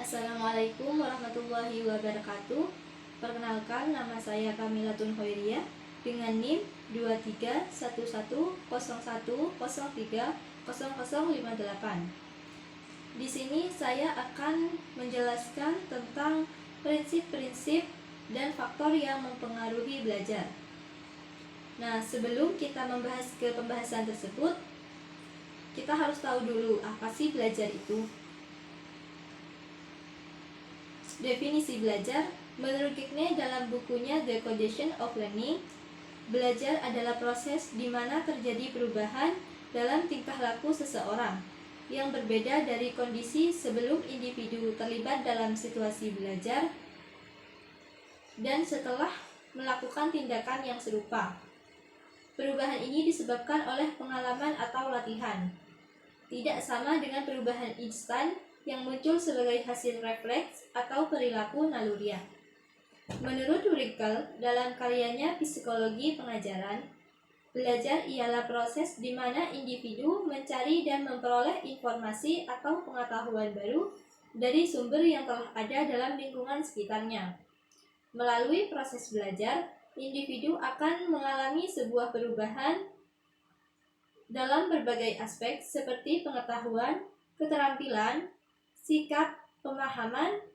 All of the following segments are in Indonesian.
Assalamualaikum warahmatullahi wabarakatuh. Perkenalkan, nama saya Kamilatun Hoiriyah dengan NIM 231101030058. Di sini saya akan menjelaskan tentang prinsip-prinsip dan faktor yang mempengaruhi belajar. Nah, sebelum kita membahas ke pembahasan tersebut, kita harus tahu dulu apa sih belajar itu. Definisi belajar, menurut Kekne dalam bukunya The Condition of Learning, belajar adalah proses di mana terjadi perubahan dalam tingkah laku seseorang yang berbeda dari kondisi sebelum individu terlibat dalam situasi belajar dan setelah melakukan tindakan yang serupa. Perubahan ini disebabkan oleh pengalaman atau latihan. Tidak sama dengan perubahan instan yang muncul sebagai hasil refleks atau perilaku naluriah. Menurut Wrinkle dalam karyanya Psikologi Pengajaran, belajar ialah proses di mana individu mencari dan memperoleh informasi atau pengetahuan baru dari sumber yang telah ada dalam lingkungan sekitarnya. Melalui proses belajar, individu akan mengalami sebuah perubahan dalam berbagai aspek seperti pengetahuan, keterampilan, sikap, pemahaman,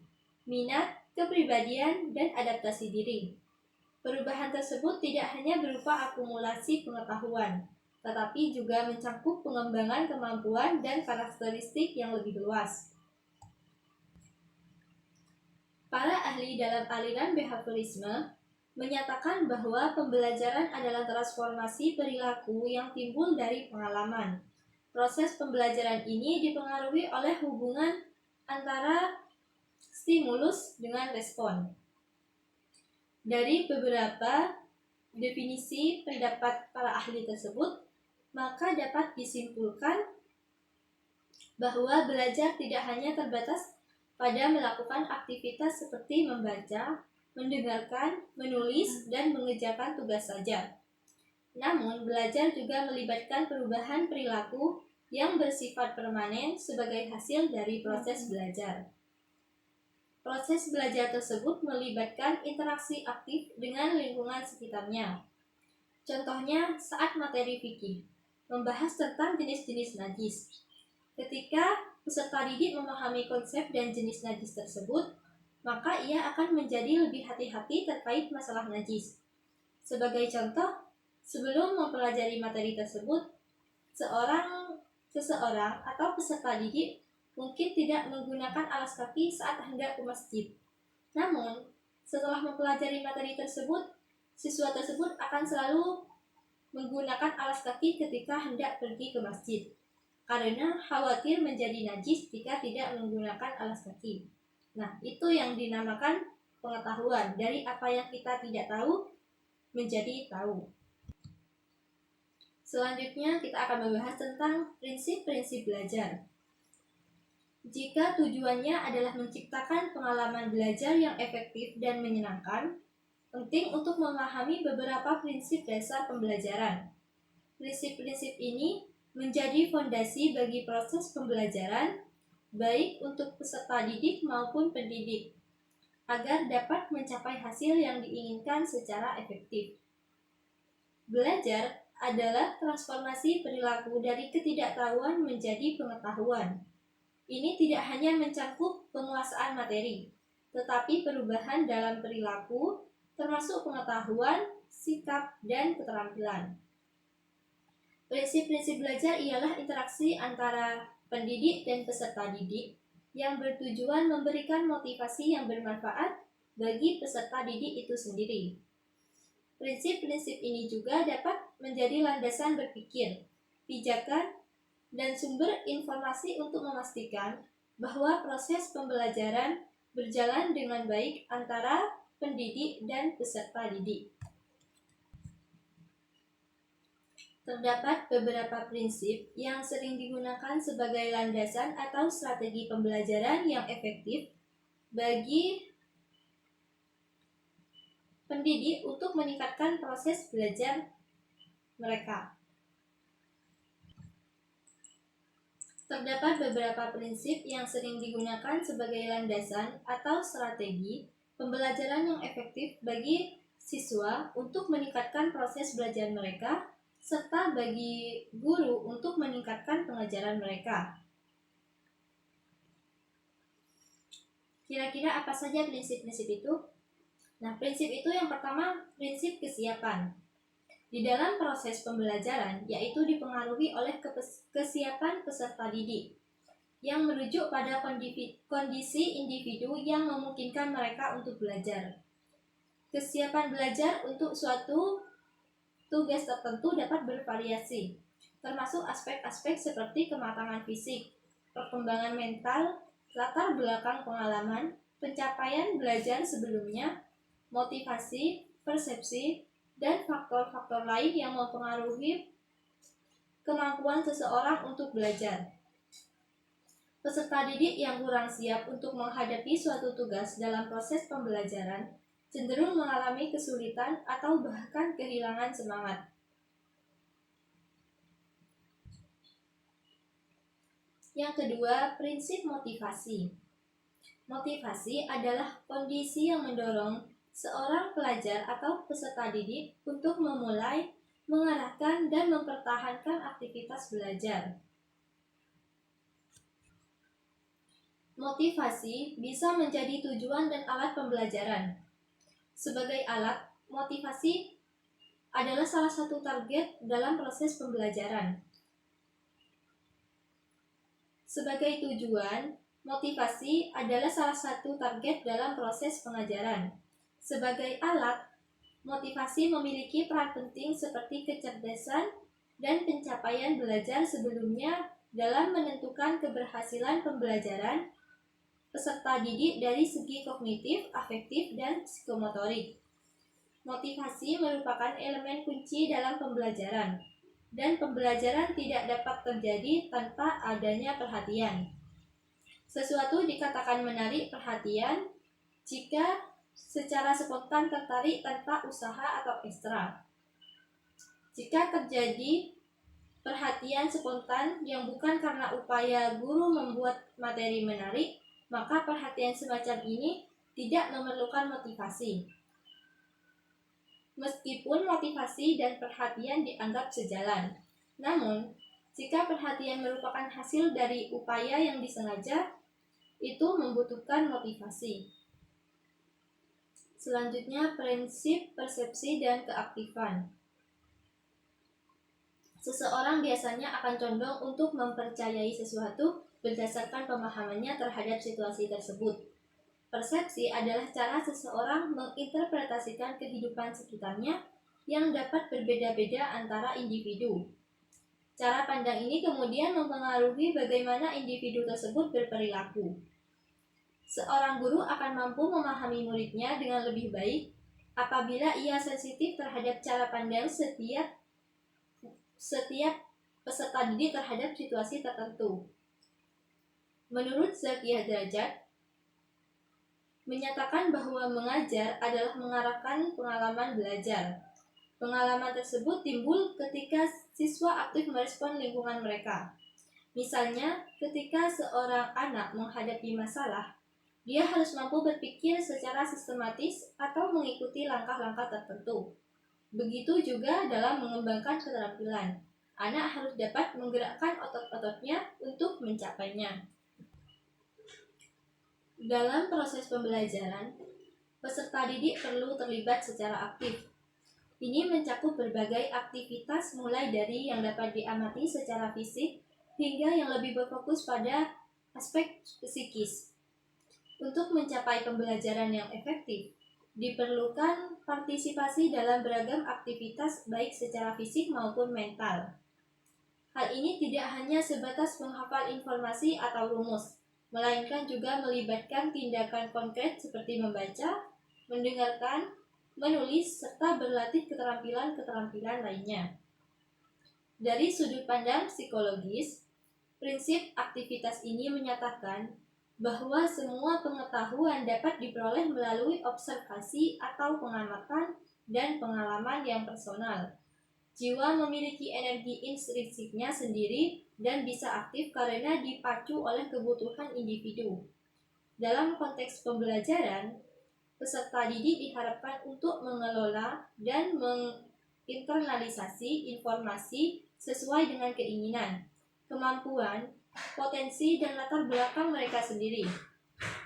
minat, kepribadian, dan adaptasi diri. Perubahan tersebut tidak hanya berupa akumulasi pengetahuan, tetapi juga mencakup pengembangan kemampuan dan karakteristik yang lebih luas. Para ahli dalam aliran behaviorisme menyatakan bahwa pembelajaran adalah transformasi perilaku yang timbul dari pengalaman. Proses pembelajaran ini dipengaruhi oleh hubungan antara stimulus dengan respon. Dari beberapa definisi pendapat para ahli tersebut, maka dapat disimpulkan bahwa belajar tidak hanya terbatas pada melakukan aktivitas seperti membaca, mendengarkan, menulis, dan mengerjakan tugas saja. Namun, belajar juga melibatkan perubahan perilaku yang bersifat permanen sebagai hasil dari proses belajar. Proses belajar tersebut melibatkan interaksi aktif dengan lingkungan sekitarnya. Contohnya saat materi fikih, membahas tentang jenis-jenis najis. Ketika peserta didik memahami konsep dan jenis najis tersebut, maka ia akan menjadi lebih hati-hati terkait masalah najis. Sebagai contoh, sebelum mempelajari materi tersebut, seseorang atau peserta didik mungkin tidak menggunakan alas kaki saat hendak ke masjid. Namun, setelah mempelajari materi tersebut, siswa tersebut akan selalu menggunakan alas kaki ketika hendak pergi ke masjid, karena khawatir menjadi najis jika tidak menggunakan alas kaki. Nah, itu yang dinamakan pengetahuan. Dari apa yang kita tidak tahu menjadi tahu. Selanjutnya kita akan membahas tentang prinsip-prinsip belajar. Jika tujuannya adalah menciptakan pengalaman belajar yang efektif dan menyenangkan, penting untuk memahami beberapa prinsip dasar pembelajaran. Prinsip-prinsip ini menjadi fondasi bagi proses pembelajaran, baik untuk peserta didik maupun pendidik, agar dapat mencapai hasil yang diinginkan secara efektif. Belajar adalah transformasi perilaku dari ketidaktahuan menjadi pengetahuan. Ini tidak hanya mencakup penguasaan materi, tetapi perubahan dalam perilaku, termasuk pengetahuan, sikap, dan keterampilan. Prinsip-prinsip belajar ialah interaksi antara pendidik dan peserta didik yang bertujuan memberikan motivasi yang bermanfaat bagi peserta didik itu sendiri. Prinsip-prinsip ini juga dapat menjadi landasan berpikir, pijakan, dan sumber informasi untuk memastikan bahwa proses pembelajaran berjalan dengan baik antara pendidik dan peserta didik. Terdapat beberapa prinsip yang sering digunakan sebagai landasan atau strategi pembelajaran yang efektif bagi pendidik untuk meningkatkan proses belajar mereka. Terdapat beberapa prinsip yang sering digunakan sebagai landasan atau strategi pembelajaran yang efektif bagi siswa untuk meningkatkan proses belajar mereka, serta bagi guru untuk meningkatkan pengajaran mereka. Kira-kira apa saja prinsip-prinsip itu? Nah, prinsip itu yang pertama, prinsip kesiapan. Di dalam proses pembelajaran, yaitu dipengaruhi oleh kesiapan peserta didik, yang merujuk pada kondisi individu yang memungkinkan mereka untuk belajar. Kesiapan belajar untuk suatu tugas tertentu dapat bervariasi, termasuk aspek-aspek seperti kematangan fisik, perkembangan mental, latar belakang pengalaman, pencapaian belajar sebelumnya, motivasi, persepsi, dan faktor-faktor lain yang mempengaruhi kemampuan seseorang untuk belajar. Peserta didik yang kurang siap untuk menghadapi suatu tugas dalam proses pembelajaran cenderung mengalami kesulitan atau bahkan kehilangan semangat. Yang kedua, prinsip motivasi. Motivasi adalah kondisi yang mendorong seorang pelajar atau peserta didik untuk memulai, mengarahkan, dan mempertahankan aktivitas belajar. Motivasi bisa menjadi tujuan dan alat pembelajaran. Sebagai alat, motivasi adalah salah satu target dalam proses pembelajaran. Sebagai tujuan, motivasi adalah salah satu target dalam proses pengajaran. Sebagai alat, motivasi memiliki peran penting seperti kecerdasan dan pencapaian belajar sebelumnya dalam menentukan keberhasilan pembelajaran peserta didik dari segi kognitif, afektif, dan psikomotorik. Motivasi merupakan elemen kunci dalam pembelajaran, dan pembelajaran tidak dapat terjadi tanpa adanya perhatian. Sesuatu dikatakan menarik perhatian jika secara spontan tertarik tanpa usaha atau ekstra. Jika terjadi perhatian spontan yang bukan karena upaya guru membuat materi menarik, maka perhatian semacam ini tidak memerlukan motivasi. Meskipun motivasi dan perhatian dianggap sejalan, namun jika perhatian merupakan hasil dari upaya yang disengaja, itu membutuhkan motivasi. Selanjutnya, prinsip persepsi dan keaktifan. Seseorang biasanya akan condong untuk mempercayai sesuatu berdasarkan pemahamannya terhadap situasi tersebut. Persepsi adalah cara seseorang menginterpretasikan kehidupan sekitarnya yang dapat berbeda-beda antara individu. Cara pandang ini kemudian mempengaruhi bagaimana individu tersebut berperilaku. Seorang guru akan mampu memahami muridnya dengan lebih baik apabila ia sensitif terhadap cara pandang setiap peserta didik terhadap situasi tertentu. Menurut Zakiah Derajat, menyatakan bahwa mengajar adalah mengarahkan pengalaman belajar. Pengalaman tersebut timbul ketika siswa aktif merespon lingkungan mereka. Misalnya, ketika seorang anak menghadapi masalah, dia harus mampu berpikir secara sistematis atau mengikuti langkah-langkah tertentu. Begitu juga dalam mengembangkan keterampilan. Anak harus dapat menggerakkan otot-ototnya untuk mencapainya. Dalam proses pembelajaran, peserta didik perlu terlibat secara aktif. Ini mencakup berbagai aktivitas mulai dari yang dapat diamati secara fisik hingga yang lebih berfokus pada aspek psikis. Untuk mencapai pembelajaran yang efektif, diperlukan partisipasi dalam beragam aktivitas baik secara fisik maupun mental. Hal ini tidak hanya sebatas menghafal informasi atau rumus, melainkan juga melibatkan tindakan konkret seperti membaca, mendengarkan, menulis, serta berlatih keterampilan-keterampilan lainnya. Dari sudut pandang psikologis, prinsip aktivitas ini menyatakan bahwa semua pengetahuan dapat diperoleh melalui observasi atau pengamatan dan pengalaman yang personal. Jiwa memiliki energi intrinsiknya sendiri dan bisa aktif karena dipacu oleh kebutuhan individu. Dalam konteks pembelajaran, peserta didik diharapkan untuk mengelola dan menginternalisasi informasi sesuai dengan keinginan, kemampuan, potensi, dan latar belakang mereka sendiri.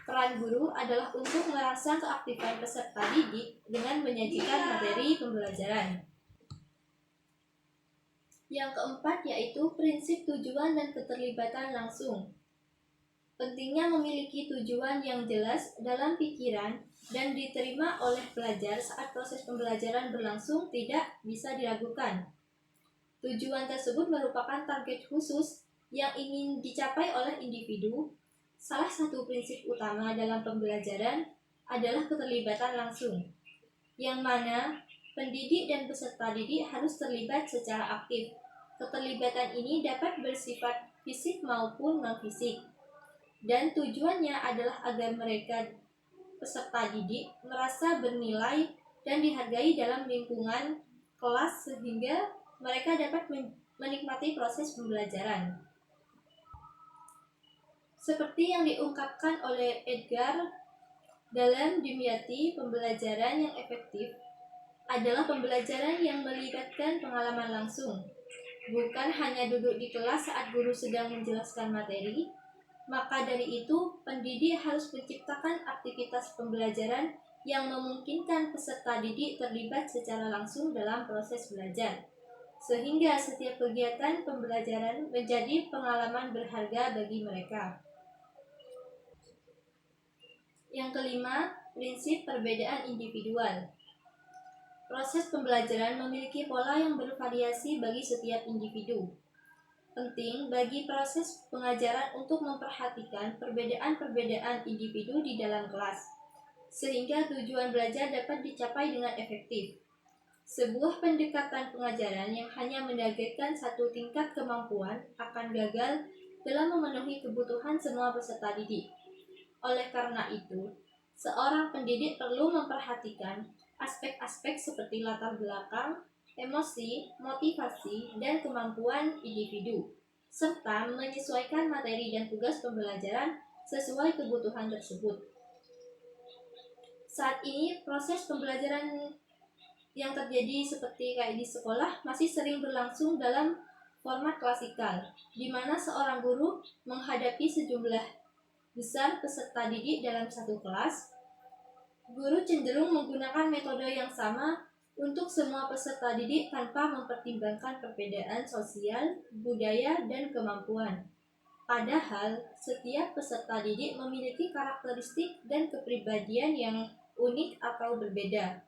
Peran guru adalah untuk merangsang keaktifan peserta didik dengan menyajikan materi pembelajaran. Yang keempat yaitu prinsip tujuan dan keterlibatan langsung. Pentingnya memiliki tujuan yang jelas dalam pikiran dan diterima oleh pelajar saat proses pembelajaran berlangsung tidak bisa diragukan. Tujuan tersebut merupakan target khusus yang ingin dicapai oleh individu. Salah satu prinsip utama dalam pembelajaran adalah keterlibatan langsung, yang mana pendidik dan peserta didik harus terlibat secara aktif. Keterlibatan ini dapat bersifat fisik maupun non-fisik, dan tujuannya adalah agar mereka peserta didik merasa bernilai dan dihargai dalam lingkungan kelas sehingga mereka dapat menikmati proses pembelajaran. Seperti yang diungkapkan oleh Edgar dalam Dimyati, pembelajaran yang efektif adalah pembelajaran yang melibatkan pengalaman langsung, bukan hanya duduk di kelas saat guru sedang menjelaskan materi. Maka dari itu, pendidik harus menciptakan aktivitas pembelajaran yang memungkinkan peserta didik terlibat secara langsung dalam proses belajar, sehingga setiap kegiatan pembelajaran menjadi pengalaman berharga bagi mereka. Yang kelima, prinsip perbedaan individual. Proses pembelajaran memiliki pola yang bervariasi bagi setiap individu. Penting bagi proses pengajaran untuk memperhatikan perbedaan-perbedaan individu di dalam kelas, sehingga tujuan belajar dapat dicapai dengan efektif. Sebuah pendekatan pengajaran yang hanya menargetkan satu tingkat kemampuan akan gagal dalam memenuhi kebutuhan semua peserta didik. Oleh karena itu, seorang pendidik perlu memperhatikan aspek-aspek seperti latar belakang, emosi, motivasi, dan kemampuan individu, serta menyesuaikan materi dan tugas pembelajaran sesuai kebutuhan tersebut. Saat ini, proses pembelajaran yang terjadi seperti kayak di sekolah masih sering berlangsung dalam format klasikal, di mana seorang guru menghadapi sejumlah besar peserta didik dalam satu kelas. Guru cenderung menggunakan metode yang sama untuk semua peserta didik tanpa mempertimbangkan perbedaan sosial, budaya, dan kemampuan. Padahal, setiap peserta didik memiliki karakteristik dan kepribadian yang unik atau berbeda.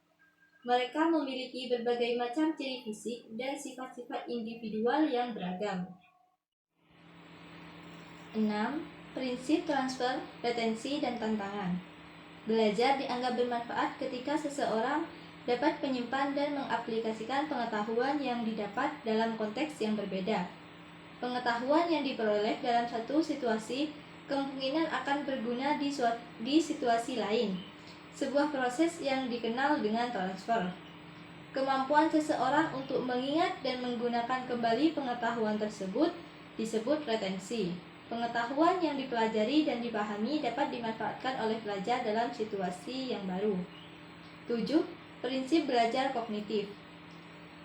Mereka memiliki berbagai macam ciri fisik dan sifat-sifat individual yang beragam. 6. Prinsip transfer, retensi, dan tantangan. Belajar dianggap bermanfaat ketika seseorang dapat menyimpan dan mengaplikasikan pengetahuan yang didapat dalam konteks yang berbeda. Pengetahuan yang diperoleh dalam satu situasi kemungkinan akan berguna di situasi lain. Sebuah proses yang dikenal dengan transfer. Kemampuan seseorang untuk mengingat dan menggunakan kembali pengetahuan tersebut disebut retensi. Pengetahuan yang dipelajari dan dipahami dapat dimanfaatkan oleh pelajar dalam situasi yang baru. 7. Prinsip belajar kognitif.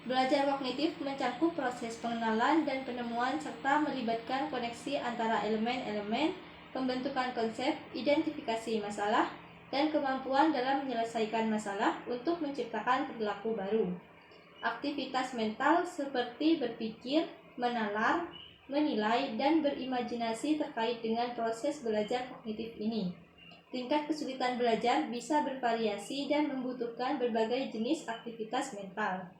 Belajar kognitif mencakup proses pengenalan dan penemuan serta melibatkan koneksi antara elemen-elemen, pembentukan konsep, identifikasi masalah, dan kemampuan dalam menyelesaikan masalah untuk menciptakan perilaku baru. Aktivitas mental seperti berpikir, menalar, menilai, dan berimajinasi terkait dengan proses belajar kognitif ini. Tingkat kesulitan belajar bisa bervariasi dan membutuhkan berbagai jenis aktivitas mental.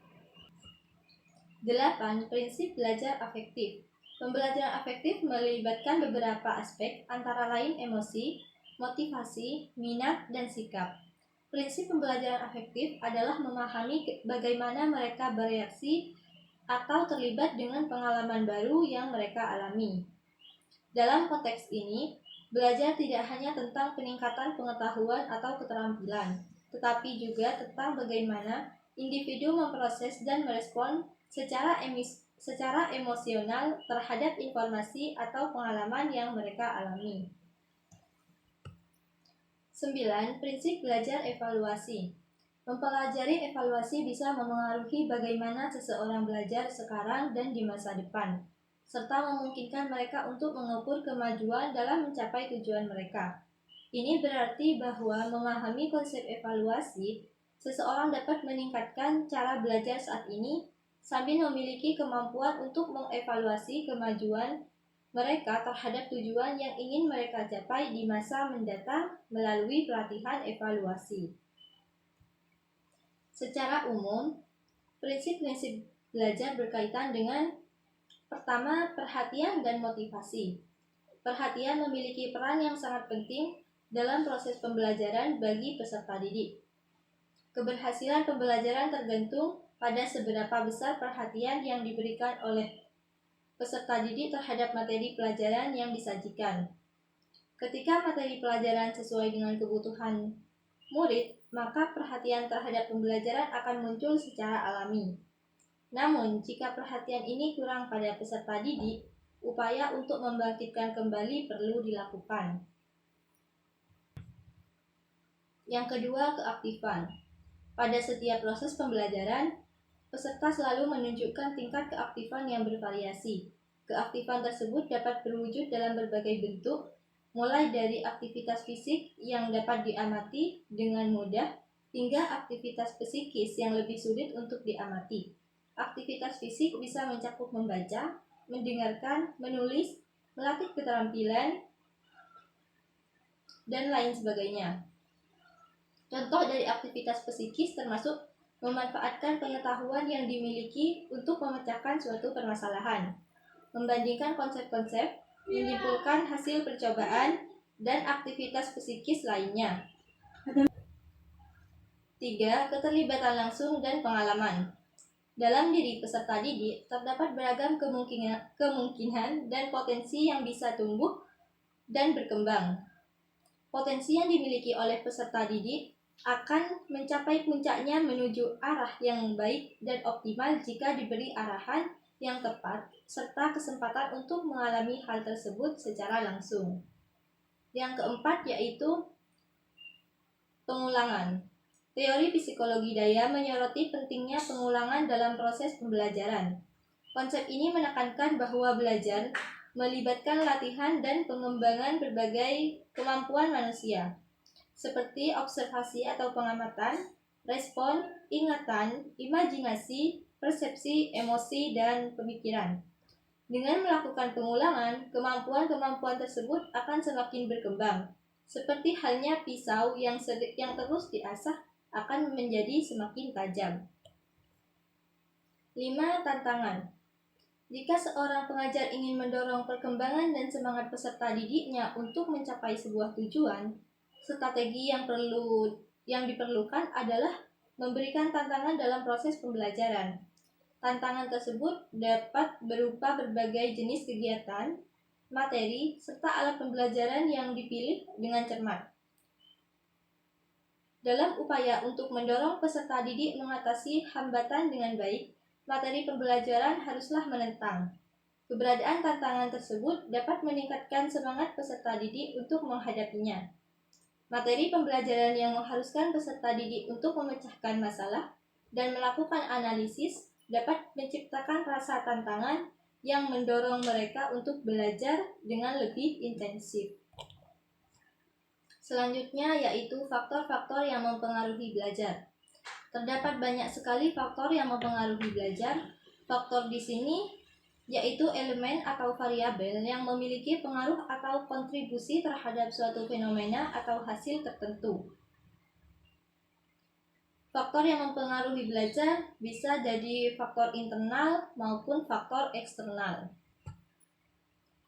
8. Prinsip belajar afektif. Pembelajaran afektif melibatkan beberapa aspek, antara lain emosi, motivasi, minat, dan sikap. Prinsip pembelajaran afektif adalah memahami bagaimana mereka bereaksi atau terlibat dengan pengalaman baru yang mereka alami. Dalam konteks ini, belajar tidak hanya tentang peningkatan pengetahuan atau keterampilan, tetapi juga tentang bagaimana individu memproses dan merespon secara emosional terhadap informasi atau pengalaman yang mereka alami. 9. Prinsip belajar evaluasi. Mempelajari evaluasi bisa memengaruhi bagaimana seseorang belajar sekarang dan di masa depan, serta memungkinkan mereka untuk mengukur kemajuan dalam mencapai tujuan mereka. Ini berarti bahwa memahami konsep evaluasi, seseorang dapat meningkatkan cara belajar saat ini sambil memiliki kemampuan untuk mengevaluasi kemajuan mereka terhadap tujuan yang ingin mereka capai di masa mendatang melalui pelatihan evaluasi. Secara umum, prinsip-prinsip belajar berkaitan dengan pertama, perhatian dan motivasi. Perhatian memiliki peran yang sangat penting dalam proses pembelajaran bagi peserta didik. Keberhasilan pembelajaran tergantung pada seberapa besar perhatian yang diberikan oleh peserta didik terhadap materi pelajaran yang disajikan. Ketika materi pelajaran sesuai dengan kebutuhan murid, maka perhatian terhadap pembelajaran akan muncul secara alami. Namun, jika perhatian ini kurang pada peserta didik, upaya untuk membangkitkan kembali perlu dilakukan. Yang kedua, keaktifan. Pada setiap proses pembelajaran, peserta selalu menunjukkan tingkat keaktifan yang bervariasi. Keaktifan tersebut dapat berwujud dalam berbagai bentuk, mulai dari aktivitas fisik yang dapat diamati dengan mudah, hingga aktivitas psikis yang lebih sulit untuk diamati. Aktivitas fisik bisa mencakup membaca, mendengarkan, menulis, melatih keterampilan, dan lain sebagainya. Contoh dari aktivitas psikis termasuk memanfaatkan pengetahuan yang dimiliki untuk memecahkan suatu permasalahan, membandingkan konsep-konsep, menyimpulkan hasil percobaan, dan aktivitas psikis lainnya. 3. Keterlibatan langsung dan pengalaman. Dalam diri peserta didik terdapat beragam kemungkinan dan potensi yang bisa tumbuh dan berkembang. Potensi yang dimiliki oleh peserta didik akan mencapai puncaknya menuju arah yang baik dan optimal jika diberi arahan yang tepat serta kesempatan untuk mengalami hal tersebut secara langsung. Yang keempat yaitu pengulangan. Teori psikologi daya menyoroti pentingnya pengulangan dalam proses pembelajaran. Konsep ini menekankan bahwa belajar melibatkan latihan dan pengembangan berbagai kemampuan manusia, seperti observasi atau pengamatan, respon, ingatan, imajinasi, persepsi, emosi, dan pemikiran. Dengan melakukan pengulangan, kemampuan-kemampuan tersebut akan semakin berkembang. Seperti halnya pisau yang terus diasah akan menjadi semakin tajam. 5. Tantangan. Jika seorang pengajar ingin mendorong perkembangan dan semangat peserta didiknya untuk mencapai sebuah tujuan, strategi yang diperlukan adalah memberikan tantangan dalam proses pembelajaran. Tantangan tersebut dapat berupa berbagai jenis kegiatan, materi, serta alat pembelajaran yang dipilih dengan cermat. Dalam upaya untuk mendorong peserta didik mengatasi hambatan dengan baik, materi pembelajaran haruslah menentang. Keberadaan tantangan tersebut dapat meningkatkan semangat peserta didik untuk menghadapinya. Materi pembelajaran yang mengharuskan peserta didik untuk memecahkan masalah dan melakukan analisis dapat menciptakan rasa tantangan yang mendorong mereka untuk belajar dengan lebih intensif. Selanjutnya yaitu faktor-faktor yang mempengaruhi belajar. Terdapat banyak sekali faktor yang mempengaruhi belajar. Faktor di sini yaitu elemen atau variabel yang memiliki pengaruh atau kontribusi terhadap suatu fenomena atau hasil tertentu. Faktor yang mempengaruhi belajar bisa jadi faktor internal maupun faktor eksternal.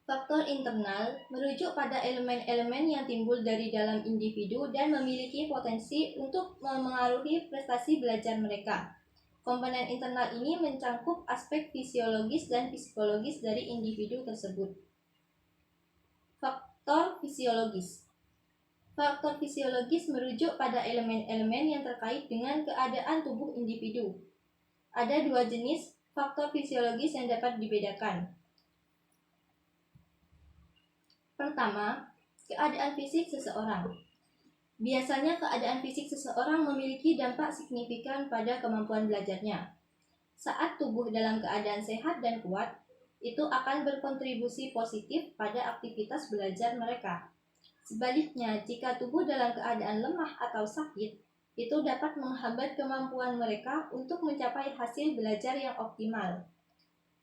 Faktor internal merujuk pada elemen-elemen yang timbul dari dalam individu dan memiliki potensi untuk memengaruhi prestasi belajar mereka. Komponen internal ini mencakup aspek fisiologis dan psikologis dari individu tersebut. Faktor fisiologis. Faktor fisiologis merujuk pada elemen-elemen yang terkait dengan keadaan tubuh individu. Ada dua jenis faktor fisiologis yang dapat dibedakan. Pertama, keadaan fisik seseorang. Biasanya keadaan fisik seseorang memiliki dampak signifikan pada kemampuan belajarnya. Saat tubuh dalam keadaan sehat dan kuat, itu akan berkontribusi positif pada aktivitas belajar mereka. Sebaliknya, jika tubuh dalam keadaan lemah atau sakit, itu dapat menghambat kemampuan mereka untuk mencapai hasil belajar yang optimal.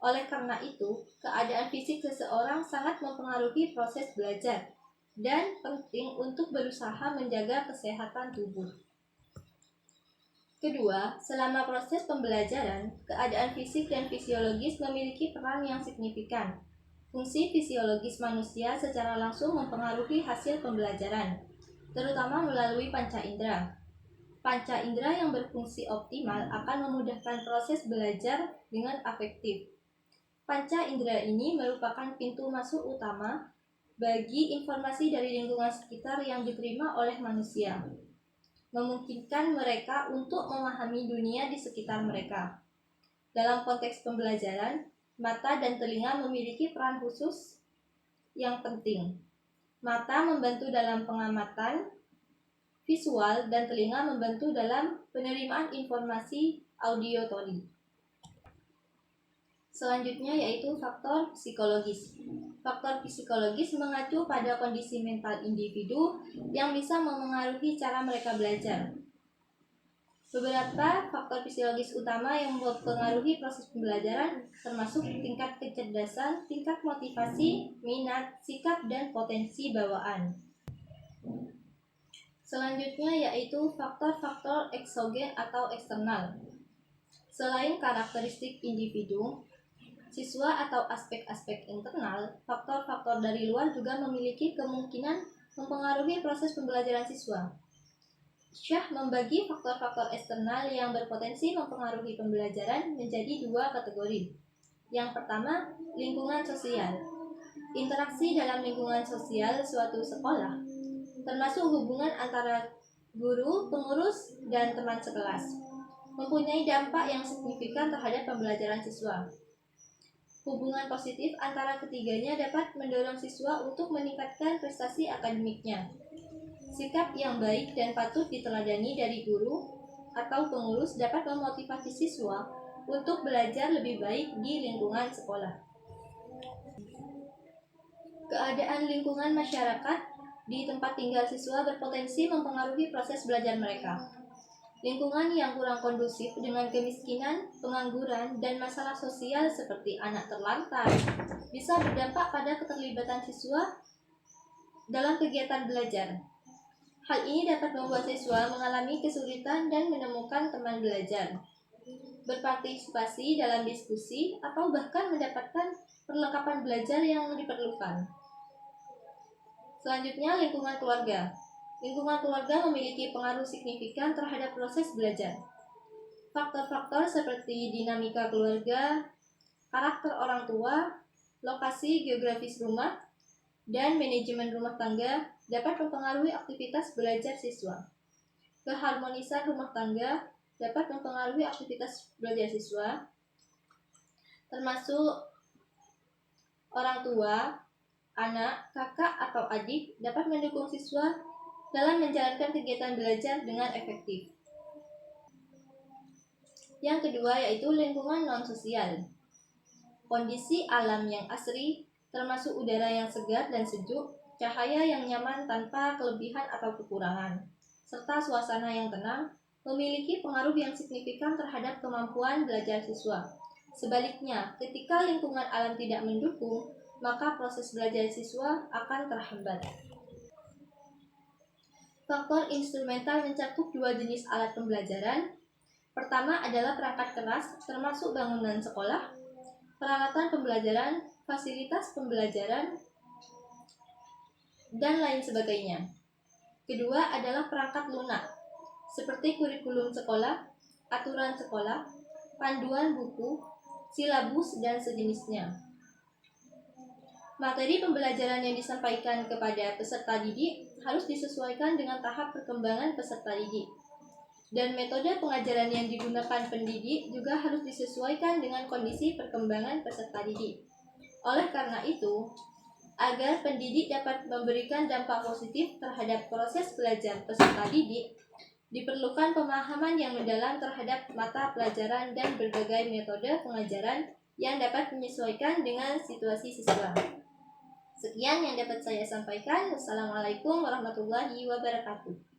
Oleh karena itu, keadaan fisik seseorang sangat mempengaruhi proses belajar dan penting untuk berusaha menjaga kesehatan tubuh. Kedua, selama proses pembelajaran, keadaan fisik dan fisiologis memiliki peran yang signifikan. Fungsi fisiologis manusia secara langsung mempengaruhi hasil pembelajaran, terutama melalui panca indera. Panca indera yang berfungsi optimal akan memudahkan proses belajar dengan efektif. Panca indera ini merupakan pintu masuk utama bagi informasi dari lingkungan sekitar yang diterima oleh manusia, memungkinkan mereka untuk memahami dunia di sekitar mereka. Dalam konteks pembelajaran, mata dan telinga memiliki peran khusus yang penting. Mata membantu dalam pengamatan visual dan telinga membantu dalam penerimaan informasi auditory. Selanjutnya yaitu faktor psikologis. Faktor psikologis mengacu pada kondisi mental individu yang bisa memengaruhi cara mereka belajar. Beberapa faktor fisiologis utama yang mempengaruhi proses pembelajaran termasuk tingkat kecerdasan, tingkat motivasi, minat, sikap, dan potensi bawaan. Selanjutnya yaitu faktor-faktor eksogen atau eksternal. Selain karakteristik individu, siswa atau aspek-aspek internal, faktor-faktor dari luar juga memiliki kemungkinan mempengaruhi proses pembelajaran siswa. Syah membagi faktor-faktor eksternal yang berpotensi mempengaruhi pembelajaran menjadi dua kategori. Yang pertama, lingkungan sosial. Interaksi dalam lingkungan sosial suatu sekolah, termasuk hubungan antara guru, pengurus, dan teman sekelas, mempunyai dampak yang signifikan terhadap pembelajaran siswa. Hubungan positif antara ketiganya dapat mendorong siswa untuk meningkatkan prestasi akademiknya. Sikap yang baik dan patut diteladani dari guru atau pengurus dapat memotivasi siswa untuk belajar lebih baik di lingkungan sekolah. Keadaan lingkungan masyarakat di tempat tinggal siswa berpotensi mempengaruhi proses belajar mereka. Lingkungan yang kurang kondusif dengan kemiskinan, pengangguran, dan masalah sosial seperti anak terlantar bisa berdampak pada keterlibatan siswa dalam kegiatan belajar. Hal ini dapat membuat siswa mengalami kesulitan dan menemukan teman belajar, berpartisipasi dalam diskusi, atau bahkan mendapatkan perlengkapan belajar yang diperlukan. Selanjutnya, lingkungan keluarga. Lingkungan keluarga memiliki pengaruh signifikan terhadap proses belajar. Faktor-faktor seperti dinamika keluarga, karakter orang tua, lokasi geografis rumah, dan manajemen rumah tangga dapat mempengaruhi aktivitas belajar siswa. Keharmonisan rumah tangga dapat mempengaruhi aktivitas belajar siswa, termasuk orang tua, anak, kakak, atau adik dapat mendukung siswa dalam menjalankan kegiatan belajar dengan efektif. Yang kedua yaitu lingkungan non-sosial. Kondisi alam yang asri, termasuk udara yang segar dan sejuk, cahaya yang nyaman tanpa kelebihan atau kekurangan, serta suasana yang tenang, memiliki pengaruh yang signifikan terhadap kemampuan belajar siswa. Sebaliknya, ketika lingkungan alam tidak mendukung, maka proses belajar siswa akan terhambat. Faktor instrumental mencakup dua jenis alat pembelajaran. Pertama adalah perangkat keras, termasuk bangunan sekolah, peralatan pembelajaran, fasilitas pembelajaran, dan lain sebagainya. Kedua adalah perangkat lunak, seperti kurikulum sekolah, aturan sekolah, panduan buku, silabus, dan sejenisnya. Materi pembelajaran yang disampaikan kepada peserta didik harus disesuaikan dengan tahap perkembangan peserta didik. Dan metode pengajaran yang digunakan pendidik juga harus disesuaikan dengan kondisi perkembangan peserta didik. Oleh karena itu, agar pendidik dapat memberikan dampak positif terhadap proses belajar peserta didik, diperlukan pemahaman yang mendalam terhadap mata pelajaran dan berbagai metode pengajaran yang dapat menyesuaikan dengan situasi siswa. Sekian yang dapat saya sampaikan. Wassalamualaikum warahmatullahi wabarakatuh.